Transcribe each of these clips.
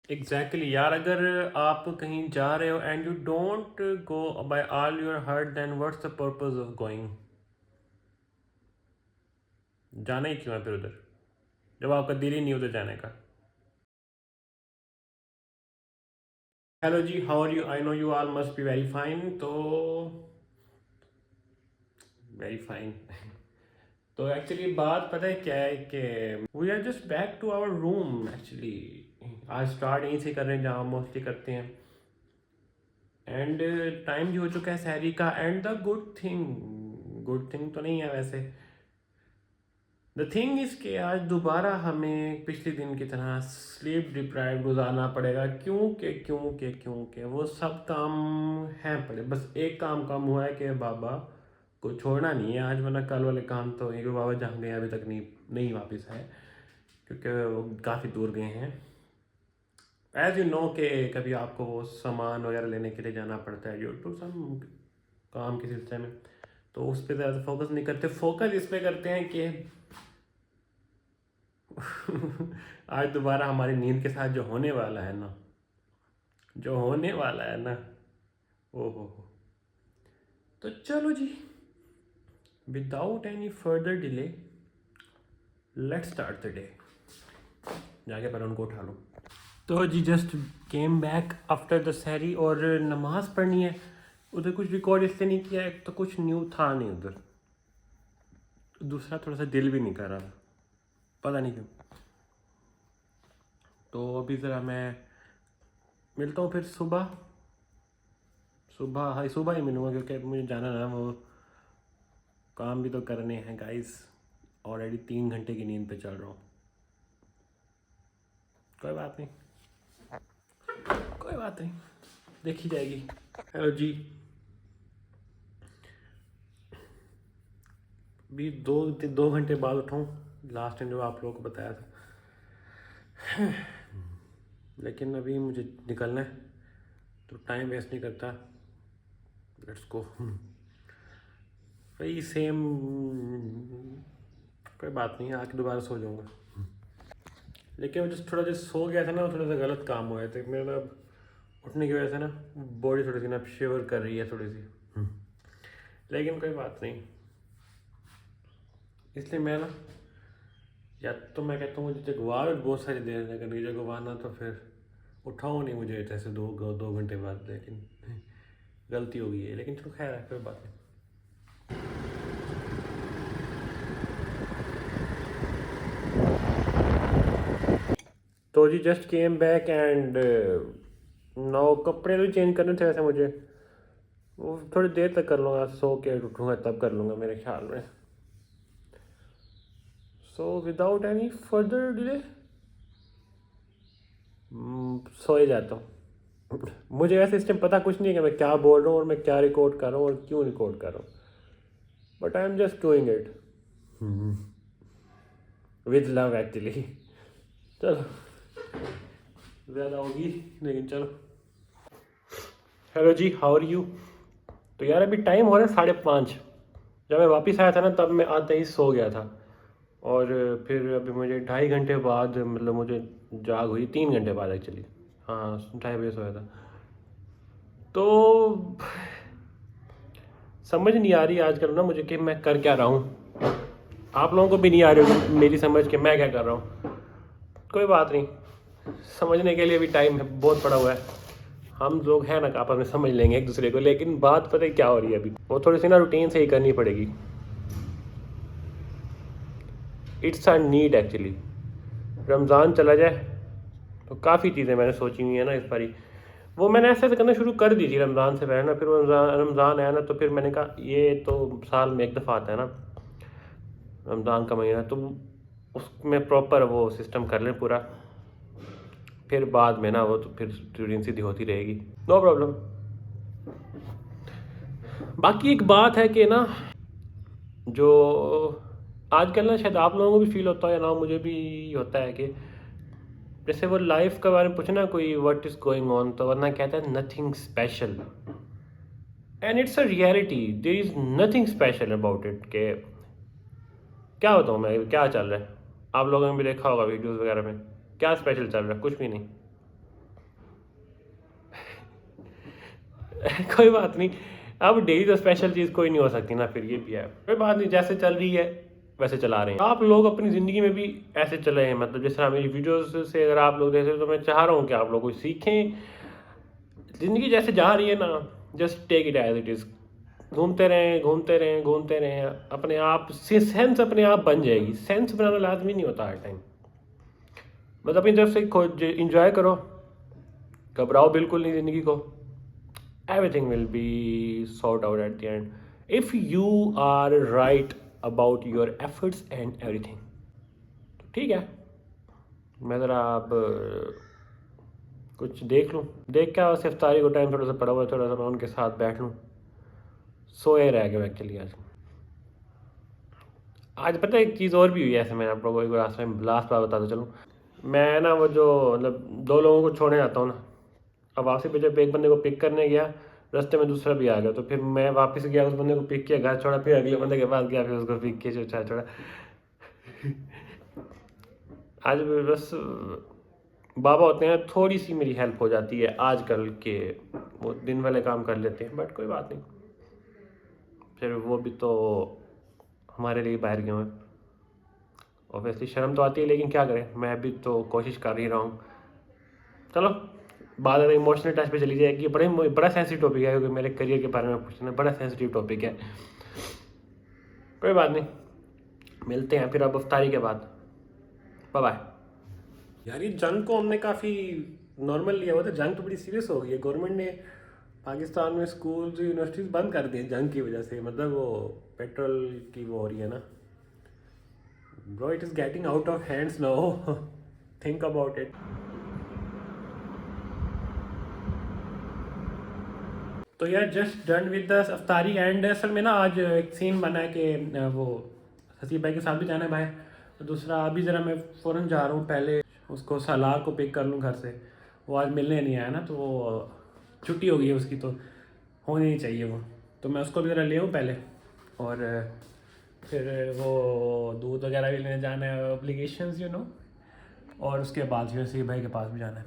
Exactly यार, अगर आप कहीं जा रहे हो and you don't go by all your heart, then what's the purpose of going? जाना ही क्यों है फिर उधर, जब आपका दिल ही नहीं उधर जाने का? Hello ji, how are you? I know you all must be very fine. तो वेरी फाइन। तो एक्चुअली बात पता है क्या है कि we are just back to our room actually. आज स्टार्ट यहीं से कर रहे हैं जहाँ मोस्टली करते हैं। एंड टाइम भी हो चुका है सहरी का। एंड द गुड थिंग तो नहीं है वैसे। द थिंग इज कि आज दोबारा हमें पिछले दिन की तरह स्लीप डिप्राइव गुजारना पड़ेगा, क्योंकि वो सब काम हैं पड़े। बस एक काम कम हुआ है कि बाबा को छोड़ना नहीं है आज, वरना कल वाले काम तो एक बाबा जहाँ गए अभी तक नहीं नहीं वापस आए, क्योंकि वो काफ़ी दूर गए हैं। एज यू नो कि कभी आपको वो सामान वगैरह लेने के लिए जाना पड़ता है ड्यू टू सम काम के सिलसिले में, तो उस पर ज़्यादा फोकस नहीं करते। फोकस इस पे करते हैं कि आज दोबारा हमारी नींद के साथ जो होने वाला है ना, जो होने वाला है ना, ओ हो। तो चलो जी, without any further delay let's start the day. जाके पर उनको उठा लो। तो जी just came back after the सहरी, और नमाज पढ़नी है। उधर कुछ रिकॉर्ड इसलिए नहीं किया, एक तो कुछ न्यू था नहीं उधर, दूसरा थोड़ा सा दिल भी नहीं कर रहा था, पता नहीं क्यों। तो अभी ज़रा मैं मिलता हूँ फिर सुबह। हाँ सुबह ही मिलूँगा, क्योंकि मुझे जाना ना, वो काम भी तो करने हैं गाइस। ऑलरेडी 3 घंटे की नींद पे चल रहा हूँ। कोई बात नहीं, कोई बात नहीं, देखी जाएगी। हेलो जी, अभी 2 घंटे बाद उठाऊँ, लास्ट टाइम जो आप लोगों को बताया था। लेकिन अभी मुझे निकलना है, तो टाइम वेस्ट नहीं करता। Let's go. वही सेम, कोई बात नहीं, आके दोबारा सो जाऊँगा। लेकिन वो जो थोड़ा जो सो गया था ना, वो थोड़ा सा गलत काम हुआ है, तो मेरा ना उठने की वजह से ना बॉडी थोड़ी सी ना शिवर कर रही है थोड़ी सी। लेकिन कोई बात नहीं, इसलिए मैं ना, या तो मैं कहता हूँ मुझे जगवा बहुत सारी देर है, अगर नहीं जगवाना तो फिर उठाओ नहीं मुझे जैसे 2 घंटे बाद। लेकिन गलती हो गई है, लेकिन चलो खैर है, कोई बात नहीं। तो जी just came back and now कपड़े तो चेंज करने थे वैसे मुझे, वो थोड़ी देर तक कर लूँगा, सो के उठूँगा तब कर लूँगा मेरे ख्याल में। So without any further delay सो ही जाता हूँ। मुझे वैसे इस टाइम पता कुछ नहीं है कि मैं क्या बोल रहा हूँ और मैं क्या रिकॉर्ड कर रहा हूँ और क्यों रिकॉर्ड कर रहा हूँ, but I am just doing it with love actually. चलो, ज़्यादा होगी लेकिन चलो। Hello ji, how are you? तो यार अभी टाइम हो रहा है 5:30। जब मैं वापस आया था ना, तब मैं आते ही सो गया था। और फिर अभी मुझे 2.5 घंटे बाद, मतलब मुझे जाग हुई 3 घंटे बाद एक्चुअली। हाँ, 2:30 बजे सोया था। तो समझ नहीं आ रही आजकल ना मुझे कि मैं कर क्या रहा हूँ। आप लोगों को भी नहीं आ रही मेरी समझ कि मैं क्या कर रहा हूँ। कोई बात नहीं, समझने के लिए भी टाइम है, बहुत पड़ा हुआ है। हम लोग हैं ना, आपस में समझ लेंगे एक दूसरे को। लेकिन बात पता है क्या हो रही है अभी, वो थोड़ी सी ना रूटीन से ही करनी पड़ेगी। It's a need actually. Ramzan चला जाए तो काफ़ी चीज़ें मैंने सोची हुई है ना इस बारी। वो मैंने ऐसे ऐसे करना शुरू कर दी थी रमज़ान से पहले ना, फिर रमज़ान आया ना, तो फिर मैंने कहा ये तो साल में एक दफ़ा आता है ना रमज़ान का महीना, तो उसमें प्रॉपर वो सिस्टम कर लें पूरा। फिर बाद में ना वो तो फिर रूटीन सीधी होती रहेगी, नो प्रॉब्लम। बाकी एक बात है कि ना, जो आजकल ना शायद आप लोगों को भी फील होता है या ना, मुझे भी होता है कि जैसे वो लाइफ के बारे में पूछना कोई व्हाट इज़ गोइंग ऑन, तो वरना कहता है nothing special. And it's a reality, there is nothing special about it. के क्या बताऊँ मैं, क्या चल रहा है? आप लोगों ने भी देखा होगा वीडियोस वगैरह में, क्या स्पेशल चल रहा है? कुछ भी नहीं। कोई बात नहीं, अब डेली तो स्पेशल चीज़ कोई नहीं हो सकती ना, फिर ये भी है, कोई बात नहीं, जैसे चल रही है वैसे चला रहे हैं। आप लोग अपनी ज़िंदगी में भी ऐसे चले हैं, मतलब जिस तरह मेरी वीडियोस से अगर आप लोग देख रहे हो तो मैं चाह रहा हूँ कि आप लोग कुछ सीखें। ज़िंदगी जैसे जा रही है ना, just take it as it is, घूमते रहें घूमते रहें घूमते रहें, अपने आप से सेंस अपने आप बन जाएगी। सेंस बनाना लाजमी नहीं होता हर टाइम, मतलब अपनी तरफ से खुद इंजॉय करो, घबराओ बिल्कुल नहीं ज़िंदगी को, everything will be sorted out at the end if you are right about your efforts and everything। तो ठीक है, मैं ज़रा अब कुछ देख लूँ, देख क्या बस इफ्तारी को टाइम थोड़ा सा पड़ा हुआ है, थोड़ा सा मैं उनके साथ बैठ लूँ, सोए रह गया एक्चुअली आज। आज पता है एक चीज़ और भी हुई है, ऐसे मैं आप लोगों को एक लास्ट बात बताता चलूँ। मैं ना वो जो मतलब 2 लोगों को छोड़ने जाता हूँ ना, अब वापसी पे जब एक बंदे को पिक करने गया, रास्ते में दूसरा भी आ गया, तो फिर मैं वापस गया, उस बंदे को पिक किया, घर छोड़ा, फिर अगले बंदे के पास गया, फिर उसको पिक किया, छोड़ा। आज बस बाबा होते हैं, थोड़ी सी मेरी हेल्प हो जाती है आजकल के, वो दिन वाले काम कर लेते हैं, बट कोई बात नहीं, फिर वो भी तो हमारे लिए बाहर गए हैं, ऑब्वियसली शर्म तो आती है, लेकिन क्या करें, मैं भी तो कोशिश कर ही रहा हूँ। चलो बात अगर इमोशनल टच पे चली जाएगी, बड़ा सेंसिटिव टॉपिक है, क्योंकि मेरे करियर के बारे में पूछना बड़ा सेंसिटिव टॉपिक है, कोई बात नहीं, मिलते हैं फिर अब अफ्तारी के बाद, बाय बाय। यार ये जंग को हमने काफ़ी नॉर्मल लिया हुआ था, जंग तो बड़ी सीरियस हो गई है, गवर्नमेंट ने पाकिस्तान में स्कूल्स यूनिवर्सिटीज़ बंद कर दिए जंग की वजह से, मतलब वो पेट्रोल की वो हो रही है ना bro, it is getting out of hands now, think about it. तो यार जस्ट डन विद द अफ्तारी एंड असल में ना आज एक सीन बना है कि वो हसीब भाई के साथ भी जाना है भाई, तो दूसरा अभी ज़रा मैं फ़ौरन जा रहा हूँ, पहले उसको सालार को पिक कर लूँ घर से, वो आज मिलने नहीं आया ना, तो वो छुट्टी हो गई है उसकी, तो होनी नहीं चाहिए वो, तो मैं उसको भी ज़रा ले आऊँ पहले, और फिर वो दूध वगैरह भी लेने जाना है, ऑब्लिगेशंस यू नो, और उसके बाद फिर हसीब भाई के पास भी जाना है।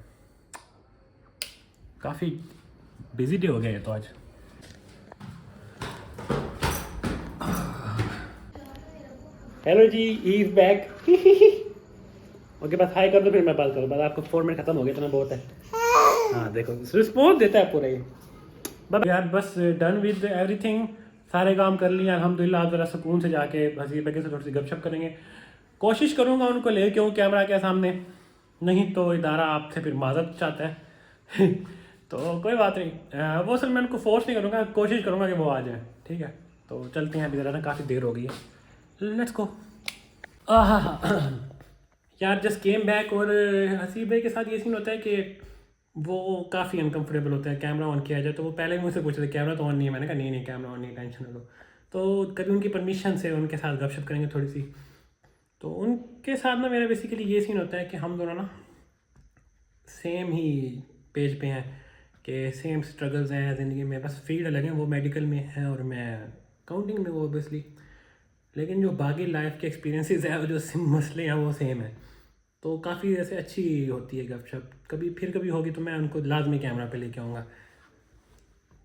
काफ़ी बिजी डे हो गया है तो आज। Hello ji, is back. Okay बस हाई कर दो, फिर मैं बात करूँ, बस आपको 4 मिनट खत्म हो गया, इतना बहुत है। हाँ देखो रिस्पॉन्स देता है पूरा ये। बस यार बस डन विद एवरीथिंग, सारे काम कर लिए अल्हम्दुलिल्लाह। आप ज़रा सुकून से जाके हसीब भाई से थोड़ी सी गपशप करेंगे, कोशिश करूँगा उनको ले के कैमरा के सामने, नहीं तो इदारा आपसे फिर माजरत चाहता है। तो कोई बात नहीं, वो सर मैं उनको फोर्स नहीं करूँगा, कोशिश करूँगा कि वो आ जाए, ठीक है। तो चलते हैं, अभी ज़रा ना काफ़ी देर हो गई है, लेट्स गो। यार जस्ट केम बैक, और हसीब भाई के साथ ये सीन होता है कि वो काफ़ी अनकंफर्टेबल होता है, कैमरा ऑन किया जाए तो वो पहले मुझसे पूछ रहे कैमरा तो ऑन नहीं है, मैंने कहा नहीं नहीं कैमरा ऑन नहीं, टेंशन ना लो। तो कभी उनकी परमिशन से उनके साथ गपशप करेंगे थोड़ी सी, तो उनके साथ ना मेरा बेसिकली ये सीन होता है कि हम दोनों ना सेम ही पेज पे हैं, कि सेम स्ट्रगल्स हैं ज़िंदगी में, बस फील्ड अलग है, वो मेडिकल में है और मैं काउंटिंग में, वो ऑब्वियसली, लेकिन जो बाकी लाइफ के एक्सपीरियंसेस हैं, जो मसले हैं वो सेम है, तो काफ़ी ऐसे अच्छी होती है गपशप। कभी होगी तो मैं उनको लाजमी कैमरा पे लेके आऊँगा।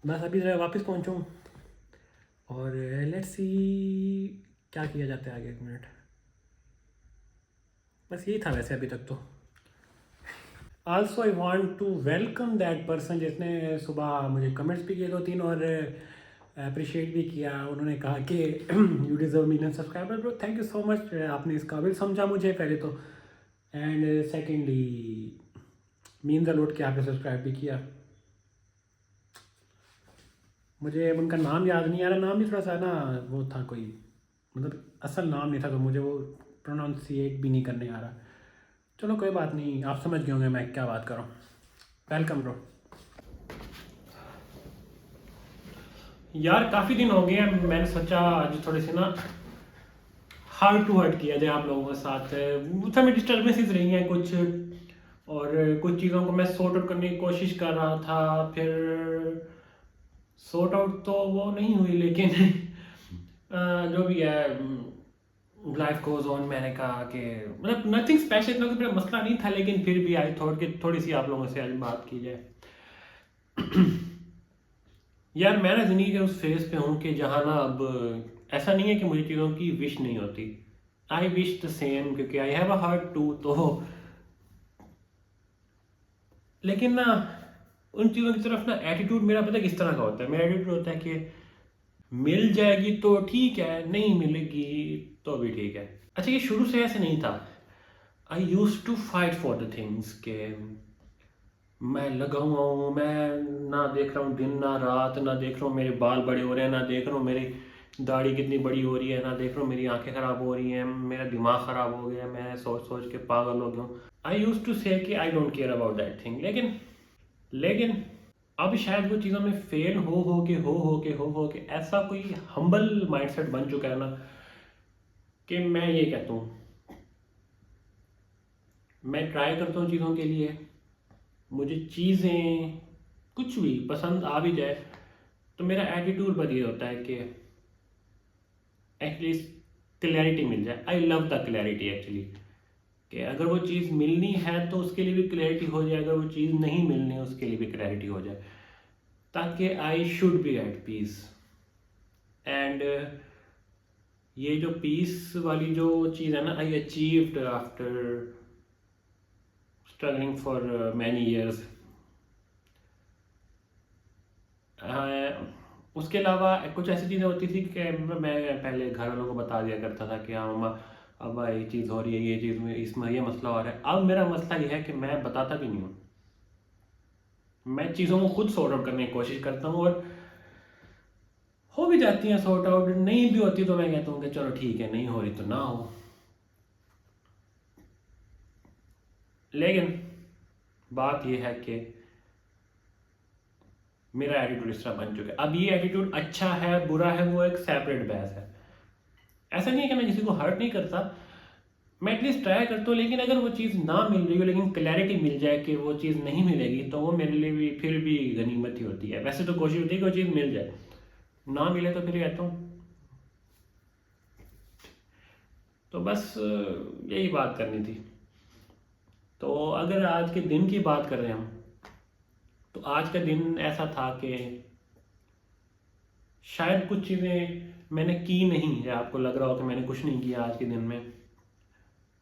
बस अभी ज़रा वापस पहुँचूँ, और लेट्स सी क्या किया जाता है आगे, 1 मिनट, बस यही था वैसे अभी तक तो। Also I want to welcome that person जिसने सुबह मुझे कमेंट्स भी किए 2-3, और अप्रिशिएट भी किया, उन्होंने कहा कि you deserve million subscriber bro, thank you so much, आपने इस काबिल समझा मुझे पहले तो, and secondly means a lot कि आपने सब्सक्राइब भी किया। मुझे उनका नाम याद नहीं आ रहा, नाम भी थोड़ा सा ना वो था, कोई मतलब असल नाम नहीं था, तो मुझे वो प्रोनाउंसिएट भी नहीं करने आ रहा। चलो कोई बात नहीं, आप समझ गए होंगे मैं क्या बात कर रहा हूँ। Welcome bro. यार काफ़ी दिन हो गए हैं, मैंने सोचा आज थोड़े से ना हार्ट टू हार्ट किया जाए आप लोगों के साथ। उस समय डिस्टर्बेंसेस रही हैं कुछ, और कुछ चीज़ों को मैं सॉर्ट आउट करने की कोशिश कर रहा था, फिर सॉर्ट आउट तो वो नहीं हुई, लेकिन जो भी है लाइफ गोज ऑन, मैंने कहा कि मतलब नथिंग स्पेशल, इतना कोई मसला नहीं था, लेकिन फिर भी आई थॉट कि थोड़ी सी आप लोगों से आज बात की जाए। यार मैं ना ज़िंदगी के उस फेज़ पे हूँ कि जहाँ ना अब ऐसा नहीं है कि मुझे चीज़ों की विश नहीं होती। आई विश द सेम, क्योंकि I have a heart too. तो लेकिन ना उन चीज़ों की तरफ ना एटीट्यूड मेरा पता है किस तरह का होता है। मेरा एटीट्यूड होता है कि मिल जाएगी तो ठीक है, नहीं मिलेगी तो भी ठीक है। अच्छा, ये शुरू से ऐसे नहीं था। I use to fight for the things के मैं लगा हुआ हूँ, मैं ना देख रहा हूँ दिन ना रात, ना देख रहा हूँ मेरे बाल बड़े हो रहे हैं, ना देख रहा हूँ मेरी दाढ़ी कितनी बड़ी हो रही है, ना देख रहा हूँ मेरी आंखें ख़राब हो रही हैं, मेरा दिमाग ख़राब हो गया, मैं सोच सोच के पागल हो गया हूँ। आई यूज टू से कि I don't care about that thing. लेकिन अब शायद वो चीज़ों में फेल हो के ऐसा कोई हम्बल माइंडसेट बन चुका है ना कि मैं ये कहता हूँ, मैं ट्राई करता हूँ चीज़ों के लिए, मुझे चीज़ें कुछ भी पसंद आ भी जाए तो मेरा एटीट्यूड पर ये होता है कि एटलीस्ट क्लैरिटी मिल जाए। I love the clarity actually, कि अगर वो चीज़ मिलनी है तो उसके लिए भी क्लैरिटी हो जाए, अगर वो चीज़ नहीं मिलनी है उसके लिए भी क्लैरिटी हो जाए, ताकि I should be at peace. And ये जो पीस वाली जो चीज़ है ना, I achieved after struggling for many years. उसके अलावा कुछ ऐसी चीज़ें होती थी कि मैं पहले घर वालों को बता दिया करता था कि हाँ मम्मा अब ये चीज़ हो रही है, ये चीज़ में इसमें ये मसला हो रहा है। अब मेरा मसला ये है कि मैं बताता भी नहीं हूँ, मैं चीज़ों को खुद सॉर्ट आउट करने की कोशिश करता हूँ, और हो भी जाती हैं सॉर्ट आउट, नहीं भी होती तो मैं कहता हूँ कि चलो ठीक है, नहीं हो रही तो ना हो। लेकिन बात यह है कि मेरा एटीट्यूड इस तरह बन चुका है। अब ये एटीट्यूड अच्छा है बुरा है वो एक सेपरेट बहस है। ऐसा नहीं है कि मैं किसी को हर्ट नहीं करता, मैं एटलीस्ट ट्राई करता हूँ, लेकिन अगर वो चीज़ ना मिल रही हो लेकिन क्लैरिटी मिल जाए कि वो चीज़ नहीं मिलेगी तो वो मेरे लिए भी फिर भी गनीमत ही होती है। वैसे तो कोशिश होती है कि वो चीज़ मिल जाए, ना मिले तो फिर कहता हूँ। तो बस यही बात करनी थी। तो अगर आज के दिन की बात कर रहे हैं हम, तो आज का दिन ऐसा था कि शायद कुछ चीज़ें मैंने की नहीं, या आपको लग रहा हो कि मैंने कुछ नहीं किया आज के दिन में,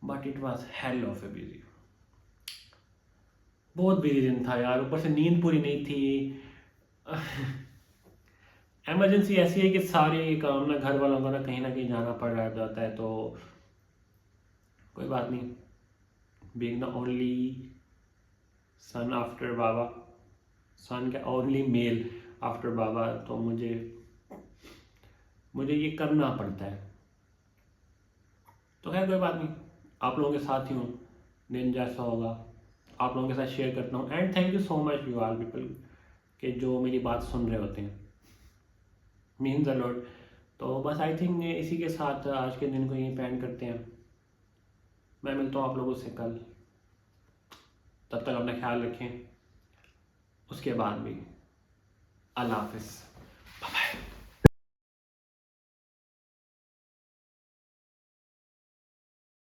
but it was hell of A busy. बहुत बिजी दिन था यार, ऊपर से नींद पूरी नहीं थी। इमरजेंसी ऐसी है कि सारे काम ना घर वालों को ना कहीं जाना पड़ रहा जाता है, तो कोई बात नहीं। Being the only son after बाबा, सन का ओनली मेल आफ्टर बाबा, तो मुझे मुझे ये करना पड़ता है। तो खैर कोई बात नहीं, आप लोगों के साथ ही हूँ, दिन जैसा होगा आप लोगों के साथ शेयर करता हूँ। And thank you so much you all people कि जो मेरी बात सुन रहे होते हैं, मीन्स अ लॉट। तो बस आई थिंक इसी के साथ आज के दिन को यहीं पे एंड करते हैं। मैं मिलता हूँ आप लोगों से कल, तब तक अपना ख्याल रखें। उसके बाद भी अल्लाह हाफिज़।